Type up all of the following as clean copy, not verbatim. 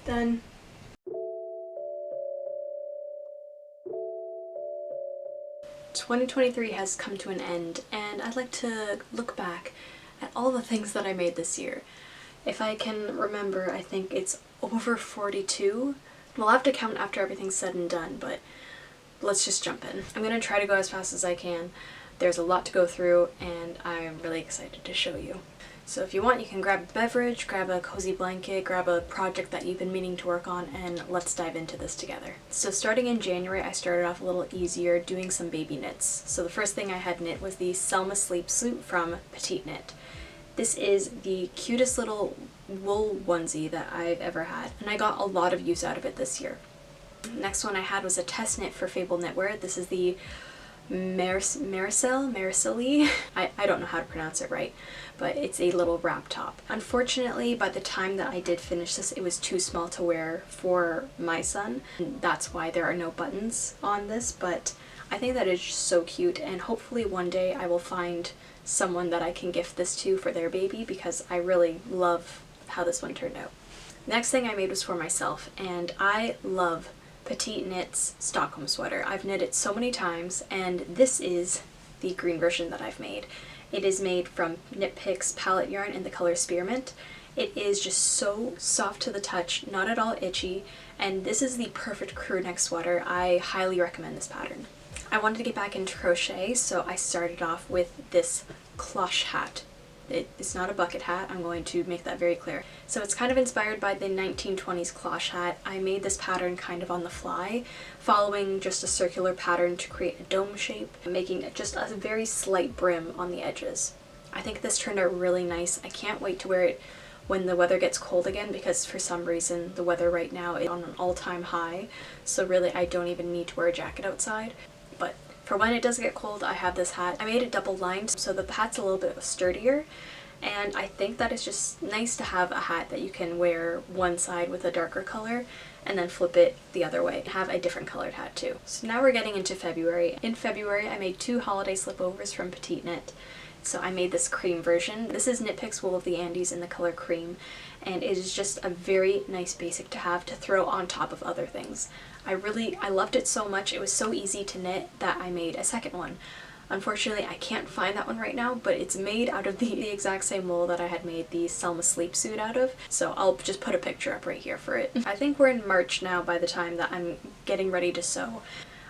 Done. "2023 has come to an end, and I'd like to look back at all the things that I made this year. If I can remember, I think it's over 42. We'll have to count after everything's said and done, but let's just jump in. I'm gonna try to go as fast as I can. There's a lot to go through, and I'm really excited to show you. So if you want, you can grab a beverage, grab a cozy blanket, grab a project that you've been meaning to work on, and let's dive into this together. So starting in January, I started off a little easier doing some baby knits. So the first thing I had knit was the Selma sleep suit from Petite Knit. This is the cutest little wool onesie that I've ever had, and I got a lot of use out of it this year. Next one I had was a test knit for Fable Knitwear. This is the Mariceli. I don't know how to pronounce it right, but it's a little wrap top. Unfortunately, by the time that I did finish this, it was too small to wear for my son. That's why there are no buttons on this, but I think that is just so cute, and hopefully one day I will find someone that I can gift this to for their baby, because I really love how this one turned out. Next thing I made was for myself, and I love Petite Knit's Stockholm sweater. I've knit it so many times, and this is the green version that I've made. It is made from Knit Picks palette yarn in the color Spearmint. It is just so soft to the touch, not at all itchy, and this is the perfect crew neck sweater. I highly recommend this pattern. I wanted to get back into crochet, so I started off with this cloche hat. It's not a bucket hat, I'm going to make that very clear. So it's kind of inspired by the 1920s cloche hat. I made this pattern kind of on the fly, following just a circular pattern to create a dome shape, making just a very slight brim on the edges. I think this turned out really nice. I can't wait to wear it when the weather gets cold again, because for some reason the weather right now is on an all-time high, so really I don't even need to wear a jacket outside. But for when it does get cold, I have this hat. I made it double lined so that the hat's a little bit sturdier, and I think that it's just nice to have a hat that you can wear one side with a darker color and then flip it the other way and have a different colored hat too. So now we're getting into February. In February, I made 2 holiday slipovers from Petite Knit. So I made this cream version. This is Knit Picks Wool of the Andes in the color cream, and it is just a very nice basic to have to throw on top of other things. I loved it so much. It was so easy to knit that I made a second one. Unfortunately, I can't find that one right now, but it's made out of the exact same wool that I had made the Selma sleep suit out of, so I'll just put a picture up right here for it. I think we're in March now by the time that I'm getting ready to sew.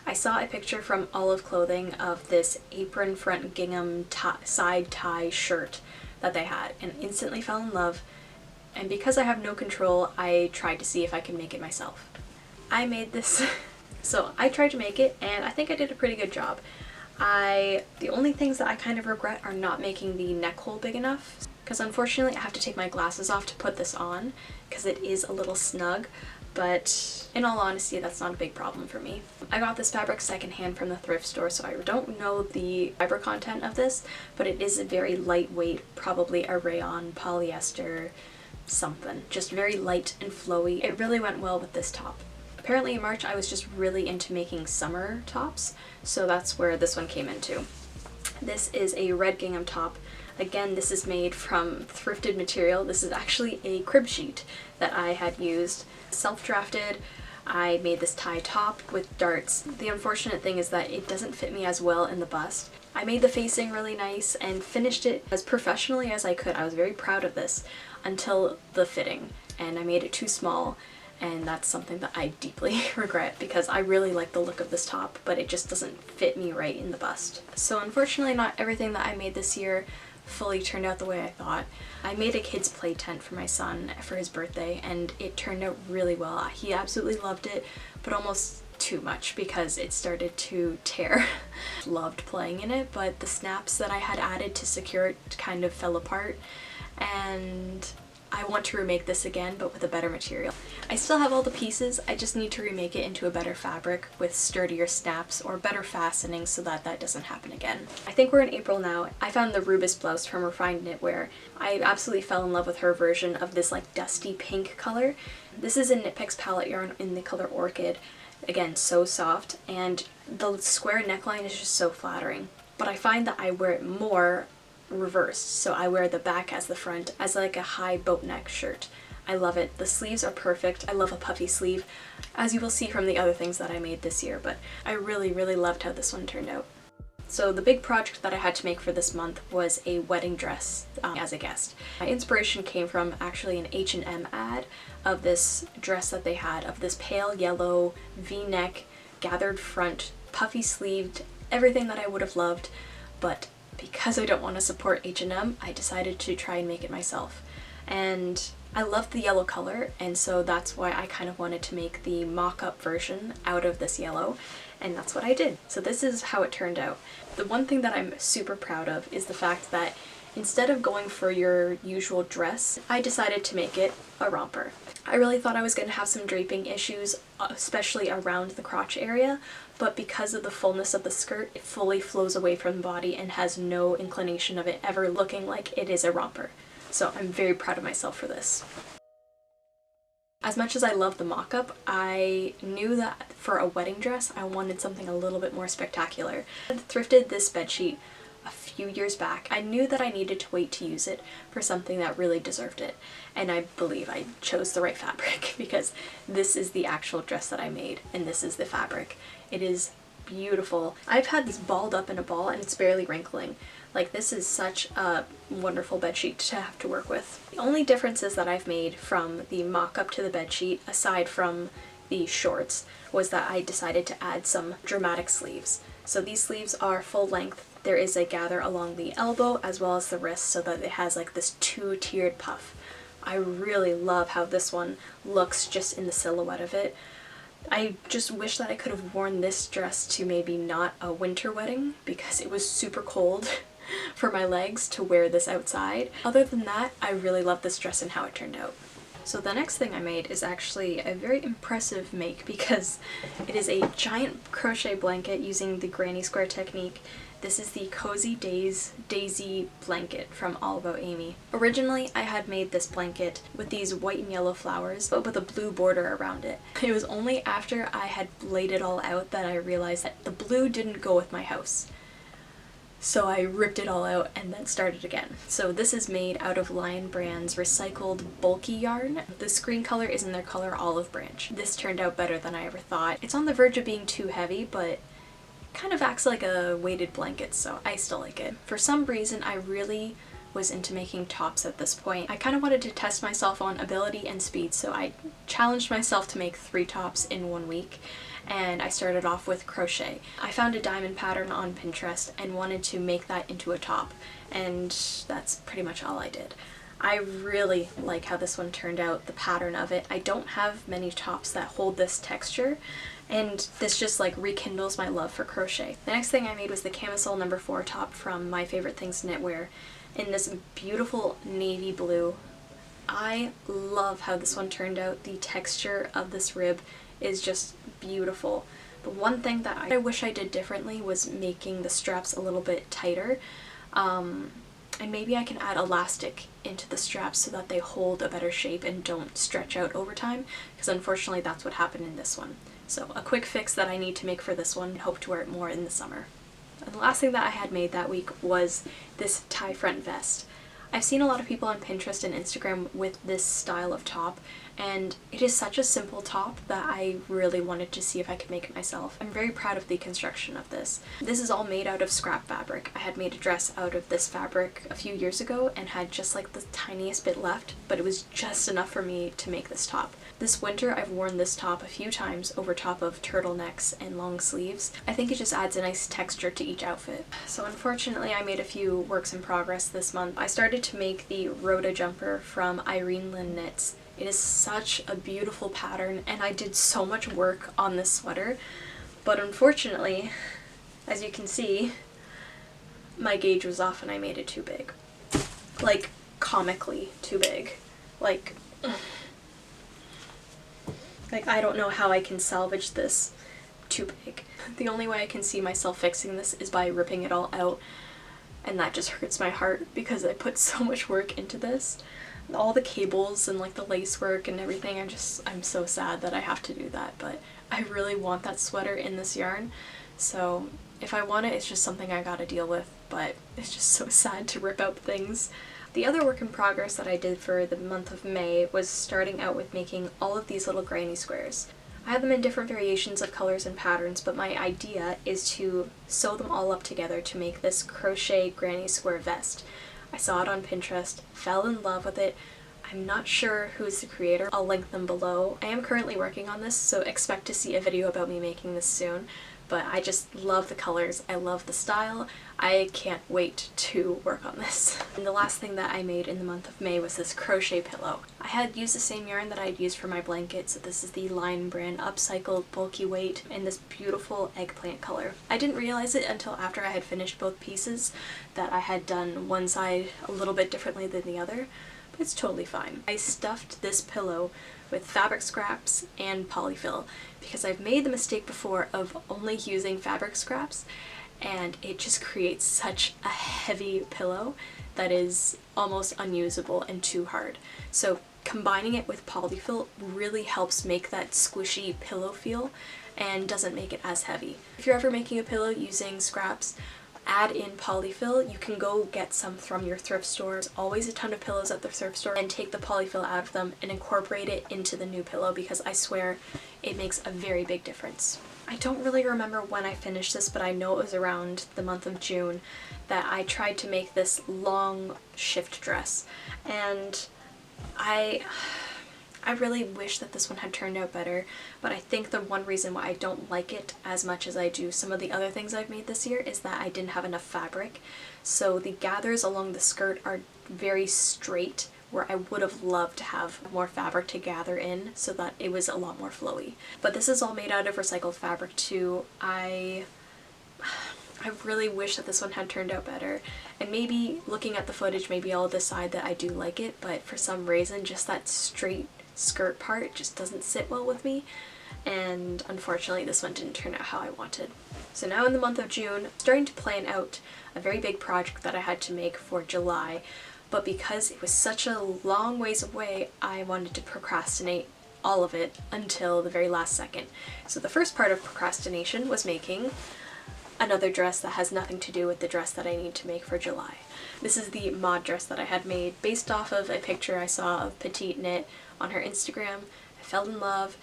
I saw a picture from Olive Clothing of this apron front gingham side tie shirt that they had, and instantly fell in love, and because I have no control, I tried to see if I could make it myself. I made this, so I tried to make it, and I think I did a pretty good job. The only things that I kind of regret are not making the neck hole big enough, because unfortunately I have to take my glasses off to put this on, because it is a little snug, but in all honesty, that's not a big problem for me. I got this fabric secondhand from the thrift store, so I don't know the fiber content of this, but it is a very lightweight, probably a rayon, polyester, something. Just very light and flowy. It really went well with this top. Apparently in March I was just really into making summer tops, so that's where this one came into. This is a red gingham top. Again, this is made from thrifted material. This is actually a crib sheet that I had used. Self-drafted. I made this tie top with darts. The unfortunate thing is that it doesn't fit me as well in the bust. I made the facing really nice and finished it as professionally as I could. I was very proud of this until the fitting, and I made it too small. And that's something that I deeply regret, because I really like the look of this top, but it just doesn't fit me right in the bust. So unfortunately, not everything that I made this year fully turned out the way I thought. I made a kid's play tent for my son for his birthday, and it turned out really well. He absolutely loved it, but almost too much because it started to tear. Loved playing in it, but the snaps that I had added to secure it kind of fell apart, and I want to remake this again, but with a better material. I still have all the pieces, I just need to remake it into a better fabric with sturdier snaps or better fastening so that that doesn't happen again. I think we're in April now. I found the Rubus blouse from Refined Knitwear. I absolutely fell in love with her version of this like dusty pink color. This is a Knit Picks palette yarn in the color Orchid. Again, so soft, and the square neckline is just so flattering. But I find that I wear it more reversed, so I wear the back as the front as like a high boat neck shirt. I love it. The sleeves are perfect. I love a puffy sleeve, as you will see from the other things that I made this year, but I really, really loved how this one turned out. So the big project that I had to make for this month was a wedding dress as a guest. My inspiration came from actually an H&M ad of this dress that they had, of this pale yellow V-neck, gathered front, puffy sleeved, everything that I would have loved, but because I don't want to support H&M, I decided to try and make it myself. And I love the yellow color, and so that's why I kind of wanted to make the mock-up version out of this yellow, and that's what I did. So this is how it turned out. The one thing that I'm super proud of is the fact that instead of going for your usual dress, I decided to make it a romper. I really thought I was going to have some draping issues, especially around the crotch area, but because of the fullness of the skirt, it fully flows away from the body and has no inclination of it ever looking like it is a romper. So I'm very proud of myself for this. As much as I love the mock-up, I knew that for a wedding dress, I wanted something a little bit more spectacular. I thrifted this bedsheet a few years back. I knew that I needed to wait to use it for something that really deserved it. And I believe I chose the right fabric because this is the actual dress that I made, and this is the fabric. It is beautiful. I've had this balled up in a ball and it's barely wrinkling. Like, this is such a wonderful bedsheet to have to work with. The only differences that I've made from the mock-up to the bedsheet, aside from the shorts, was that I decided to add some dramatic sleeves. So these sleeves are full length. There is a gather along the elbow as well as the wrist so that it has like this two-tiered puff. I really love how this one looks just in the silhouette of it. I just wish that I could have worn this dress to maybe not a winter wedding because it was super cold for my legs to wear this outside. Other than that, I really love this dress and how it turned out. So the next thing I made is actually a very impressive make because it is a giant crochet blanket using the granny square technique. This is the Cozy Days Daisy blanket from All About Amy. Originally, I had made this blanket with these white and yellow flowers, but with a blue border around it. It was only after I had laid it all out that I realized that the blue didn't go with my house. So I ripped it all out and then started again. So this is made out of Lion Brand's recycled bulky yarn. The screen color is in their color Olive Branch. This turned out better than I ever thought. It's on the verge of being too heavy, but kind of acts like a weighted blanket, so I still like it. For some reason, I really was into making tops at this point. I kind of wanted to test myself on ability and speed, so I challenged myself to make 3 tops in 1 week, and I started off with crochet. I found a diamond pattern on Pinterest and wanted to make that into a top, and that's pretty much all I did. I really like how this one turned out, the pattern of it. I don't have many tops that hold this texture, and this just like rekindles my love for crochet. The next thing I made was the camisole number 4 top from My Favorite Things Knitwear in this beautiful navy blue. I love how this one turned out. The texture of this rib is just beautiful. The one thing that I wish I did differently was making the straps a little bit tighter. And maybe I can add elastic into the straps so that they hold a better shape and don't stretch out over time, because unfortunately that's what happened in this one. So a quick fix that I need to make for this one, and hope to wear it more in the summer. And the last thing that I had made that week was this tie front vest. I've seen a lot of people on Pinterest and Instagram with this style of top, and it is such a simple top that I really wanted to see if I could make it myself. I'm very proud of the construction of this. This is all made out of scrap fabric. I had made a dress out of this fabric a few years ago and had just like the tiniest bit left, but it was just enough for me to make this top. This winter I've worn this top a few times over top of turtlenecks and long sleeves. I think it just adds a nice texture to each outfit. So unfortunately I made a few works in progress this month. I started to make the Rhoda jumper from Irene Lynn Knits. It is such a beautiful pattern and I did so much work on this sweater, but unfortunately, as you can see, my gauge was off and I made it too big. Like, comically too big. Like I don't know how I can salvage this too big. The only way I can see myself fixing this is by ripping it all out, and that just hurts my heart because I put so much work into this. All the cables and like the lace work and everything, I'm so sad that I have to do that, but I really want that sweater in this yarn, so if I want it, it's just something I gotta deal with, but it's just so sad to rip out things. The other work in progress that I did for the month of May was starting out with making all of these little granny squares. I have them in different variations of colors and patterns, but my idea is to sew them all up together to make this crochet granny square vest. I saw it on Pinterest, fell in love with it. I'm not sure who's the creator. I'll link them below. I am currently working on this, so expect to see a video about me making this soon. But I just love the colors, I love the style, I can't wait to work on this. And the last thing that I made in the month of May was this crochet pillow. I had used the same yarn that I'd used for my blanket, so this is the Lion brand upcycled bulky weight in this beautiful eggplant color. I didn't realize it until after I had finished both pieces that I had done one side a little bit differently than the other, but it's totally fine. I stuffed this pillow with fabric scraps and polyfill because I've made the mistake before of only using fabric scraps and it just creates such a heavy pillow that is almost unusable and too hard. So combining it with polyfill really helps make that squishy pillow feel and doesn't make it as heavy. If you're ever making a pillow using scraps, add in polyfill. You can go get some from your thrift store. There's always a ton of pillows at the thrift store, and take the polyfill out of them and incorporate it into the new pillow because I swear it makes a very big difference. I don't really remember when I finished this, but I know it was around the month of June that I tried to make this long shift dress, and I really wish that this one had turned out better, but I think the one reason why I don't like it as much as I do some of the other things I've made this year is that I didn't have enough fabric. So the gathers along the skirt are very straight, where I would have loved to have more fabric to gather in so that it was a lot more flowy. But this is all made out of recycled fabric too. I really wish that this one had turned out better, and maybe looking at the footage maybe I'll decide that I do like it, but for some reason just that straight skirt part just doesn't sit well with me, and unfortunately this one didn't turn out how I wanted. So now in the month of June, I'm starting to plan out a very big project that I had to make for July, but because it was such a long ways away, I wanted to procrastinate all of it until the very last second. So the first part of procrastination was making another dress that has nothing to do with the dress that I need to make for July. This is the mod dress that I had made based off of a picture I saw of Petite Knit on her Instagram. I fell in love.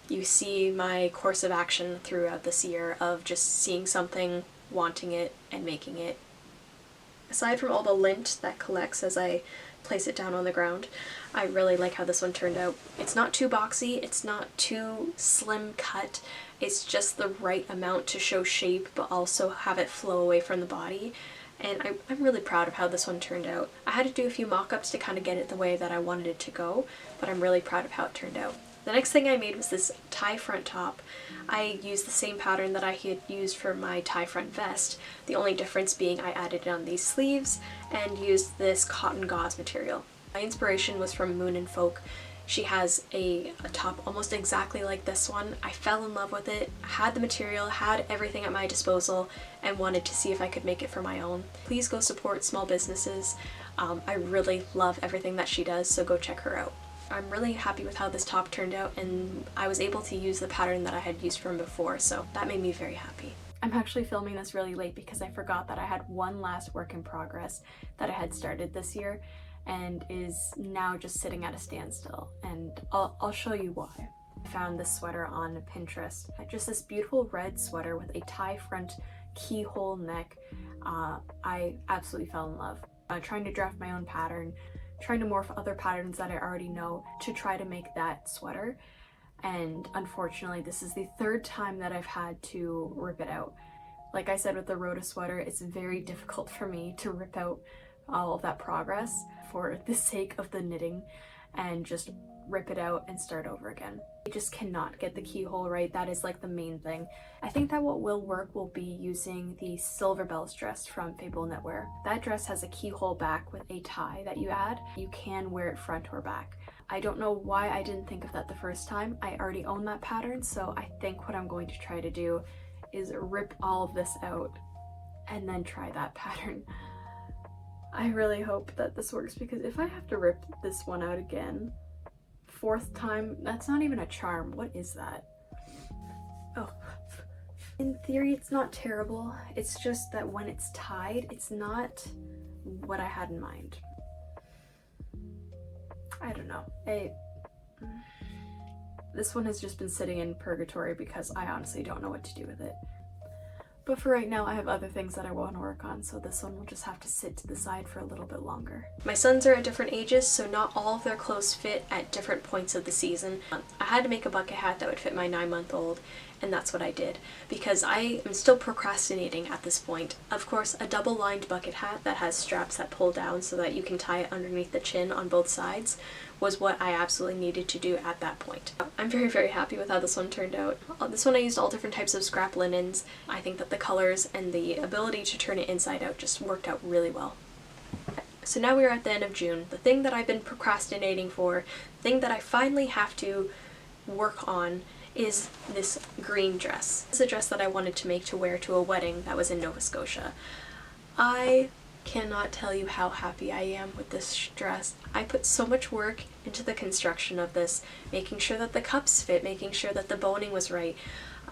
You see my course of action throughout this year of just seeing something, wanting it, and making it. Aside from all the lint that collects as I place it down on the ground, I really like how this one turned out. It's not too boxy, it's not too slim cut, it's just the right amount to show shape but also have it flow away from the body, and I'm really proud of how this one turned out. I had to do a few mock-ups to kind of get it the way that I wanted it to go, but I'm really proud of how it turned out. The next thing I made was this tie front top. I used the same pattern that I had used for my tie front vest, the only difference being I added it on these sleeves and used this cotton gauze material. My inspiration was from Moon and Folk. She has a top almost exactly like this one. I fell in love with it, had the material, had everything at my disposal, and wanted to see if I could make it for my own. Please go support small businesses. I really love everything that she does, so go check her out. I'm really happy with how this top turned out, and I was able to use the pattern that I had used from before, so that made me very happy. I'm actually filming this really late because I forgot that I had one last work in progress that I had started this year and is now just sitting at a standstill, and I'll show you why. I found this sweater on Pinterest. Just this beautiful red sweater with a tie front keyhole neck. I absolutely fell in love. Trying to draft my own pattern, trying to morph other patterns that I already know to try to make that sweater, and unfortunately this is the third time that I've had to rip it out. Like I said with the Rhoda sweater, it's very difficult for me to rip out all of that progress for the sake of the knitting and just rip it out and start over again. I just cannot get the keyhole right. That is like the main thing. I think that what will work will be using the Silver Bells dress from Fable Knitwear. That dress has a keyhole back with a tie that you add. You can wear it front or back. I don't know why I didn't think of that the first time. I already own that pattern, so I think what I'm going to try to do is rip all of this out and then try that pattern. I really hope that this works, because if I have to rip this one out again, fourth time, that's not even a charm. What is that? Oh. In theory, it's not terrible. It's just that when it's tied, it's not what I had in mind. I don't know. This one has just been sitting in purgatory because I honestly don't know what to do with it. But for right now, I have other things that I want to work on, so this one will just have to sit to the side for a little bit longer. My sons are at different ages, so not all of their clothes fit at different points of the season. I had to make a bucket hat that would fit my 9-month-old, and that's what I did, because I am still procrastinating at this point. Of course, a double-lined bucket hat that has straps that pull down so that you can tie it underneath the chin on both sides was what I absolutely needed to do at that point. I'm very, very happy with how this one turned out. This one I used all different types of scrap linens. I think that the colors and the ability to turn it inside out just worked out really well. So now we're at the end of June. The thing that I've been procrastinating for, the thing that I finally have to work on, is this green dress. It's a dress that I wanted to make to wear to a wedding that was in Nova Scotia. I cannot tell you how happy I am with this dress. I put so much work into the construction of this, making sure that the cups fit, making sure that the boning was right.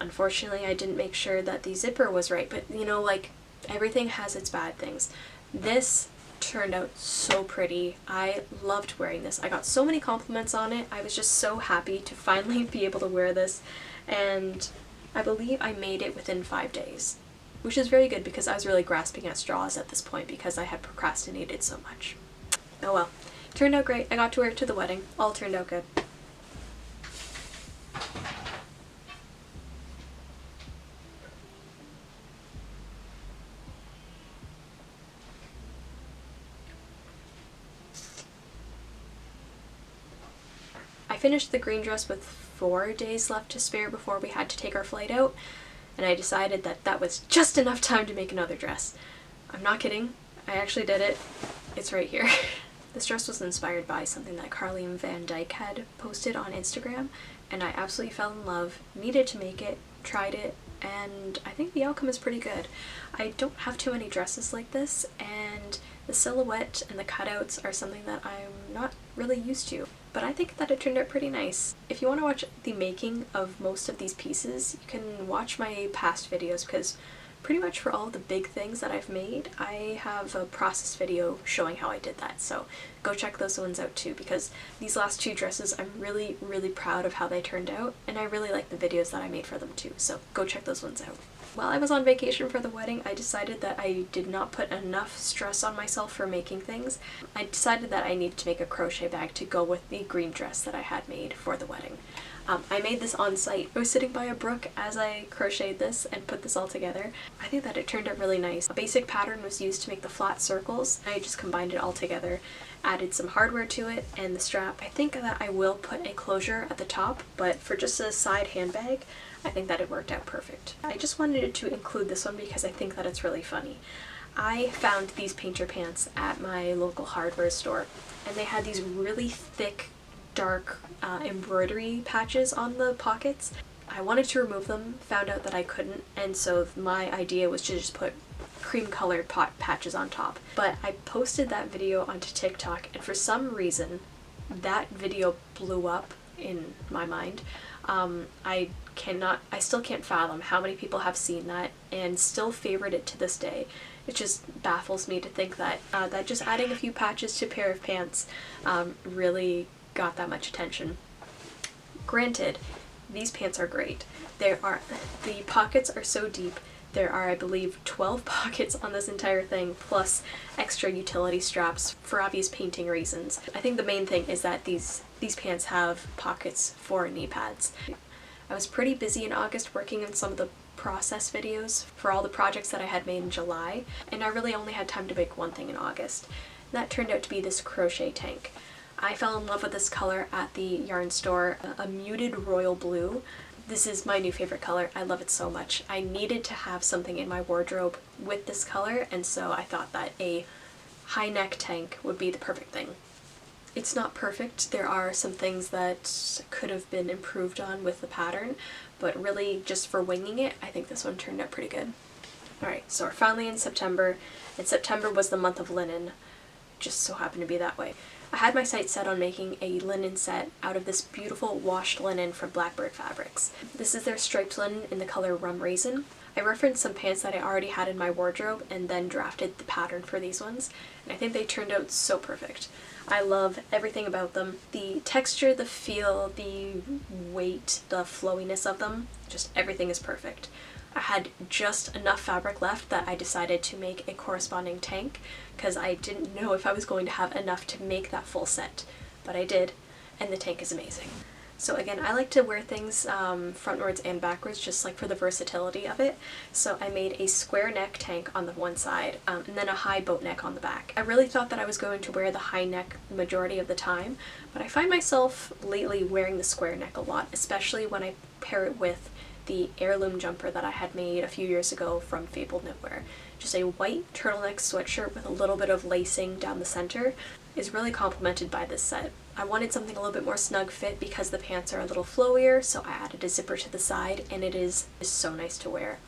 Unfortunately, I didn't make sure that the zipper was right, but you know, like, everything has its bad things. This turned out so pretty. I loved wearing this. I got so many compliments on it. I was just so happy to finally be able to wear this, and I believe I made it within 5 days, which is very good because I was really grasping at straws at this point because I had procrastinated so much. Oh well. Turned out great. I got to wear it to the wedding. All turned out good. I finished the green dress with 4 days left to spare before we had to take our flight out, and I decided that that was just enough time to make another dress. I'm not kidding. I actually did it. It's right here. This dress was inspired by something that Carly and Van Dyke had posted on Instagram, and I absolutely fell in love, needed to make it, tried it, and I think the outcome is pretty good. I don't have too many dresses like this, and the silhouette and the cutouts are something that I'm not really used to, but I think that it turned out pretty nice. If you want to watch the making of most of these pieces, you can watch my past videos, because pretty much for all the big things that I've made, I have a process video showing how I did that, so go check those ones out too, because these last 2 dresses I'm really, really proud of how they turned out, and I really like the videos that I made for them too, so go check those ones out. While I was on vacation for the wedding, I decided that I did not put enough stress on myself for making things. I decided that I needed to make a crochet bag to go with the green dress that I had made for the wedding. I made this on site. I was sitting by a brook as I crocheted this and put this all together. I think that it turned out really nice. A basic pattern was used to make the flat circles. I just combined it all together, added some hardware to it, and the strap. I think that I will put a closure at the top, but for just a side handbag, I think that it worked out perfect. I just wanted to include this one because I think that it's really funny. I found these painter pants at my local hardware store, and they had these really thick, dark embroidery patches on the pockets. I wanted to remove them, found out that I couldn't, and so my idea was to just put cream colored patches on top. But I posted that video onto TikTok, and for some reason that video blew up in my mind. I still can't fathom how many people have seen that and still favorite it to this day. It just baffles me to think that that just adding a few patches to a pair of pants really got that much attention. Granted, these pants are great. The pockets are so deep. There are, I believe, 12 pockets on this entire thing, plus extra utility straps for obvious painting reasons. I think the main thing is that these pants have pockets for knee pads. I was pretty busy in August working on some of the process videos for all the projects that I had made in July, and I really only had time to make one thing in August. And that turned out to be this crochet tank. I fell in love with this color at the yarn store, a muted royal blue. This is my new favorite color. I love it so much. I needed to have something in my wardrobe with this color, and so I thought that a high neck tank would be the perfect thing. It's not perfect. There are some things that could have been improved on with the pattern, but really just for winging it, I think this one turned out pretty good. Alright, so we're finally in September, and September was the month of linen. Just so happened to be that way. I had my sights set on making a linen set out of this beautiful washed linen from Blackbird Fabrics. This is their striped linen in the color Rum Raisin. I referenced some pants that I already had in my wardrobe and then drafted the pattern for these ones, and I think they turned out so perfect. I love everything about them. The texture, the feel, the weight, the flowiness of them, just everything is perfect. I had just enough fabric left that I decided to make a corresponding tank because I didn't know if I was going to have enough to make that full set, but I did, and the tank is amazing. So again, I like to wear things frontwards and backwards just like for the versatility of it. So I made a square neck tank on the one side and then a high boat neck on the back. I really thought that I was going to wear the high neck the majority of the time, but I find myself lately wearing the square neck a lot, especially when I pair it with the heirloom jumper that I had made a few years ago from Fabled Knitwear. Just a white turtleneck sweatshirt with a little bit of lacing down the center is really complemented by this set. I wanted something a little bit more snug fit because the pants are a little flowier, so I added a zipper to the side, and it is so nice to wear.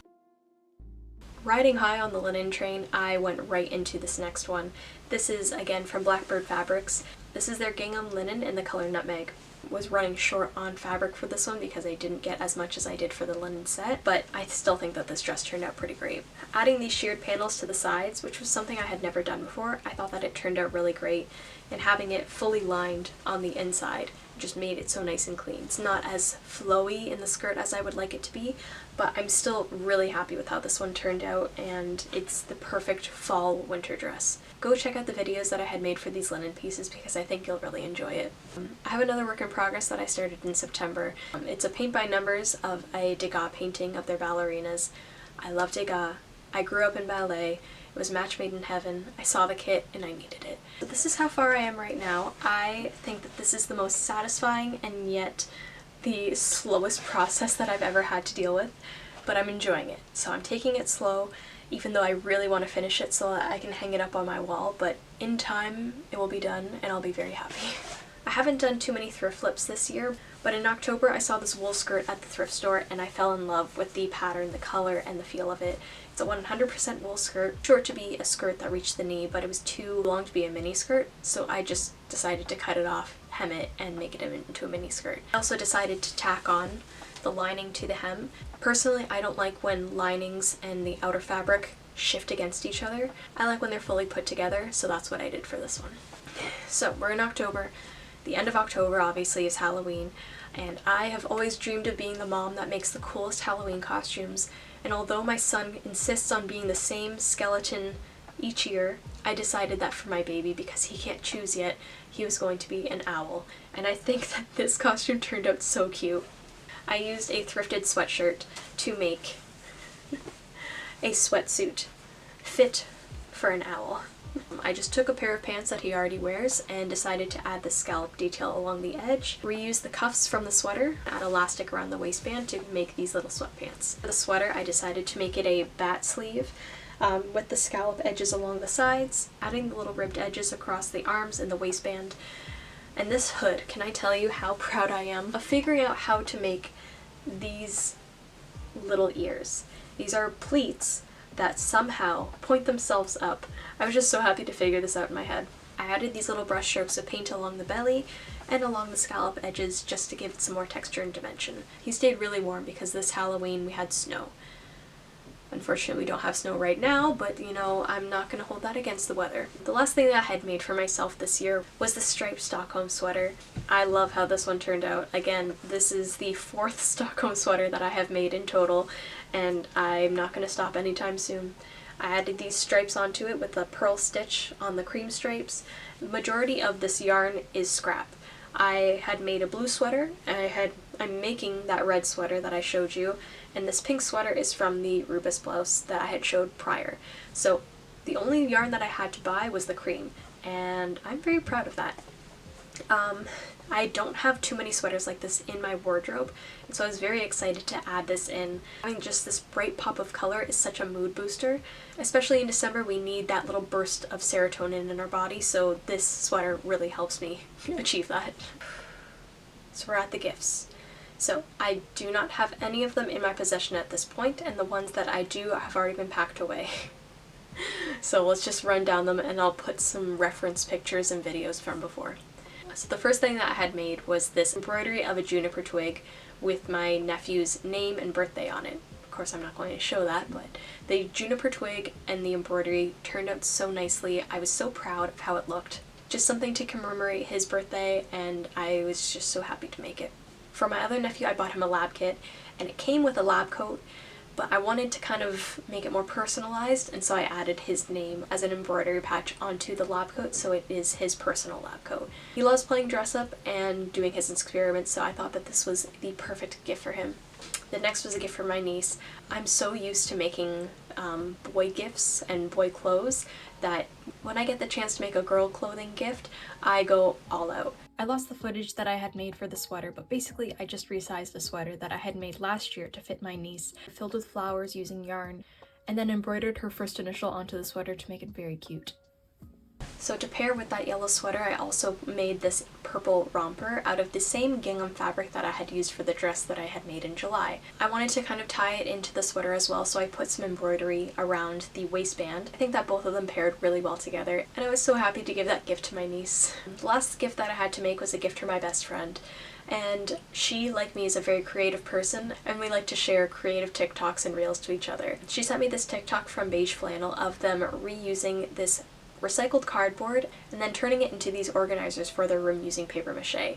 Riding high on the linen train, I went right into this next one. This is again from Blackbird Fabrics. This is their gingham linen in the color Nutmeg. Was running short on fabric for this one because I didn't get as much as I did for the linen set, but I still think that this dress turned out pretty great. Adding these sheared panels to the sides, which was something I had never done before, I thought that it turned out really great, and having it fully lined on the inside just made it so nice and clean. It's not as flowy in the skirt as I would like it to be, but I'm still really happy with how this one turned out, and it's the perfect fall winter dress. Go check out the videos that I had made for these linen pieces because I think you'll really enjoy it. I have another work in progress that I started in September. It's a paint by numbers of a Degas painting of their ballerinas. I love Degas. I grew up in ballet. It was match made in heaven. I saw the kit and I needed it. So this is how far I am right now. I think that this is the most satisfying and yet the slowest process that I've ever had to deal with, but I'm enjoying it. So I'm taking it slow, even though I really want to finish it so that I can hang it up on my wall, but in time it will be done and I'll be very happy. I haven't done too many thrift flips this year, but in October I saw this wool skirt at the thrift store and I fell in love with the pattern, the color, and the feel of it. It's a 100% wool skirt, short to be a skirt that reached the knee, but it was too long to be a mini skirt, so I just decided to cut it off, hem it, and make it into a mini skirt. I also decided to tack on the lining to the hem. Personally, I don't like when linings and the outer fabric shift against each other. I like when they're fully put together, so that's what I did for this one. So we're in October. The end of October obviously is Halloween, and I have always dreamed of being the mom that makes the coolest Halloween costumes, and although my son insists on being the same skeleton each year, I decided that for my baby, because he can't choose yet, he was going to be an owl, and I think that this costume turned out so cute. I used a thrifted sweatshirt to make a sweatsuit fit for an owl. I just took a pair of pants that he already wears and decided to add the scallop detail along the edge, reuse the cuffs from the sweater, add elastic around the waistband to make these little sweatpants. For the sweater, I decided to make it a bat sleeve with the scallop edges along the sides, adding the little ribbed edges across the arms and the waistband. And this hood, can I tell you how proud I am of figuring out how to make these little ears. These are pleats that somehow point themselves up. I was just so happy to figure this out in my head. I added these little brush strokes of paint along the belly and along the scallop edges just to give it some more texture and dimension. He stayed really warm because this Halloween we had snow. Unfortunately, we don't have snow right now, but you know, I'm not going to hold that against the weather. The last thing that I had made for myself this year was the striped Stockholm sweater. I love how this one turned out. Again, this is the 4th Stockholm sweater that I have made in total, and I'm not going to stop anytime soon. I added these stripes onto it with a pearl stitch on the cream stripes. The majority of this yarn is scrap. I had made a blue sweater, and I'm making that red sweater that I showed you, and this pink sweater is from the Rubus blouse that I had showed prior. So the only yarn that I had to buy was the cream, and I'm very proud of that. I don't have too many sweaters like this in my wardrobe, and so I was very excited to add this in. Having just this bright pop of color is such a mood booster. Especially in December, we need that little burst of serotonin in our body, so this sweater really helps me achieve that. So we're at the gifts. So I do not have any of them in my possession at this point, and the ones that I do have already been packed away. So let's just run down them and I'll put some reference pictures and videos from before. So the first thing that I had made was this embroidery of a juniper twig with my nephew's name and birthday on it. Of course, I'm not going to show that, but the juniper twig and the embroidery turned out so nicely. I was so proud of how it looked. just something to commemorate his birthday, and I was just so happy to make it. For my other nephew, I bought him a lab kit, and it came with a lab coat, but I wanted to kind of make it more personalized, and so I added his name as an embroidery patch onto the lab coat, so it is his personal lab coat. He loves playing dress up and doing his experiments, so I thought that this was the perfect gift for him. The next was a gift for my niece. I'm so used to making boy gifts and boy clothes that when I get the chance to make a girl clothing gift, I go all out. I lost the footage that I had made for the sweater, but basically I just resized a sweater that I had made last year to fit my niece, filled with flowers using yarn, and then embroidered her first initial onto the sweater to make it very cute. So to pair with that yellow sweater, I also made this purple romper out of the same gingham fabric that I had used for the dress that I had made in July. I wanted to kind of tie it into the sweater as well, so I put some embroidery around the waistband. I think that both of them paired really well together, and I was so happy to give that gift to my niece. The last gift that I had to make was a gift for my best friend. And she, like me, is a very creative person, and we like to share creative TikToks and reels to each other. She sent me this TikTok from Beige Flannel of them reusing this recycled cardboard and then turning it into these organizers for their room using paper mache.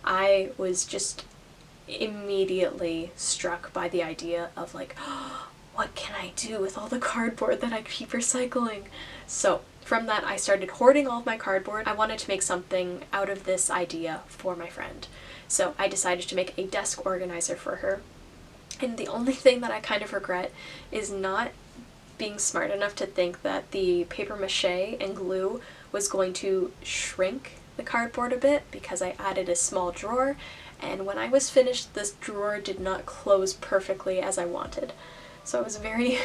I was just immediately struck by the idea of like, oh, what can I do with all the cardboard that I keep recycling? So from that, I started hoarding all of my cardboard. I wanted to make something out of this idea for my friend. So I decided to make a desk organizer for her. And the only thing that I kind of regret is not being smart enough to think that the paper mache and glue was going to shrink the cardboard a bit, because I added a small drawer, and when I was finished, this drawer did not close perfectly as I wanted. So I was I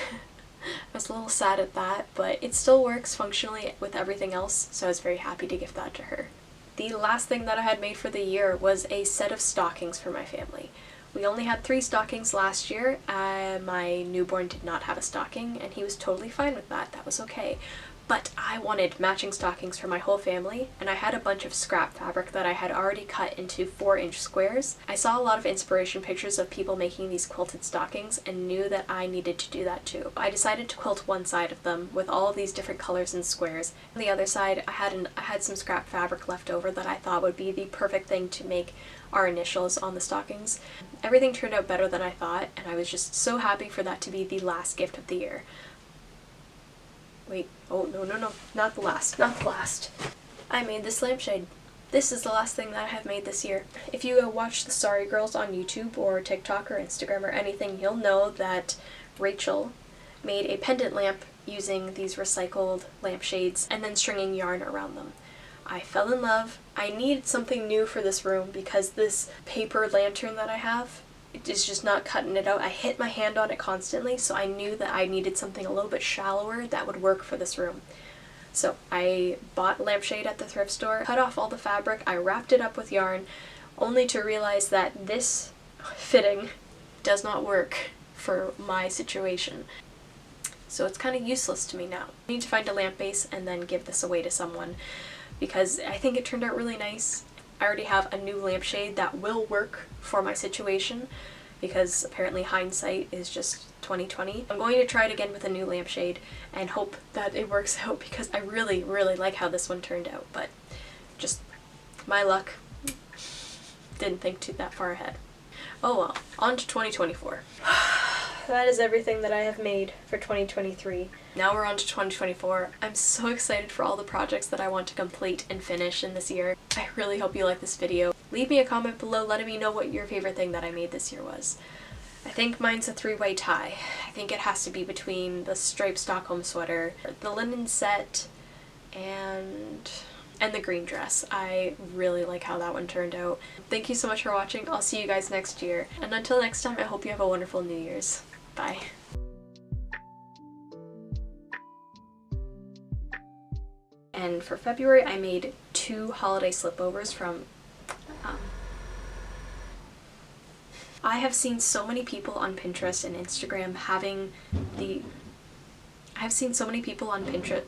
was a little sad at that, but it still works functionally with everything else, so I was very happy to gift that to her. The last thing that I had made for the year was a set of stockings for my family. We only had 3 stockings last year. My newborn did not have a stocking, and he was totally fine with that. That was okay. But I wanted matching stockings for my whole family, and I had a bunch of scrap fabric that I had already cut into 4-inch squares. I saw a lot of inspiration pictures of people making these quilted stockings and knew that I needed to do that too. I decided to quilt one side of them with all of these different colors and squares. On the other side, I had some scrap fabric left over that I thought would be the perfect thing to make our initials on the stockings. Everything turned out better than I thought, and I was just so happy for that to be the last gift of the year. Wait, oh no, not the last. I made this lampshade. This is the last thing that I have made this year. If you watch the Sorry Girls on YouTube or TikTok or Instagram or anything, you'll know that Rachel made a pendant lamp using these recycled lampshades and then stringing yarn around them. I fell in love. I needed something new for this room because this paper lantern that I have, it is just not cutting it out. I hit my hand on it constantly, so I knew that I needed something a little bit shallower that would work for this room. So I bought a lampshade at the thrift store, cut off all the fabric, I wrapped it up with yarn, only to realize that this fitting does not work for my situation. So it's kind of useless to me now. I need to find a lamp base and then give this away to someone, because I think it turned out really nice. I already have a new lampshade that will work for my situation, because apparently hindsight is just 2020. I'm going to try it again with a new lampshade and hope that it works out, because I really, really like how this one turned out, but just my luck. Didn't think that far ahead. Oh well, on to 2024. That is everything that I have made for 2023. Now we're on to 2024. I'm so excited for all the projects that I want to complete and finish in this year. I really hope you like this video. Leave me a comment below letting me know what your favorite thing that I made this year was. I think mine's a 3-way tie. I think it has to be between the striped Stockholm sweater, the linen set, and the green dress. I really like how that one turned out. Thank you so much for watching. I'll see you guys next year. And until next time, I hope you have a wonderful New Year's. Bye. And for February, I made 2 holiday slipovers from I have seen so many people on Pinterest and Instagram having the I've seen so many people on Pinterest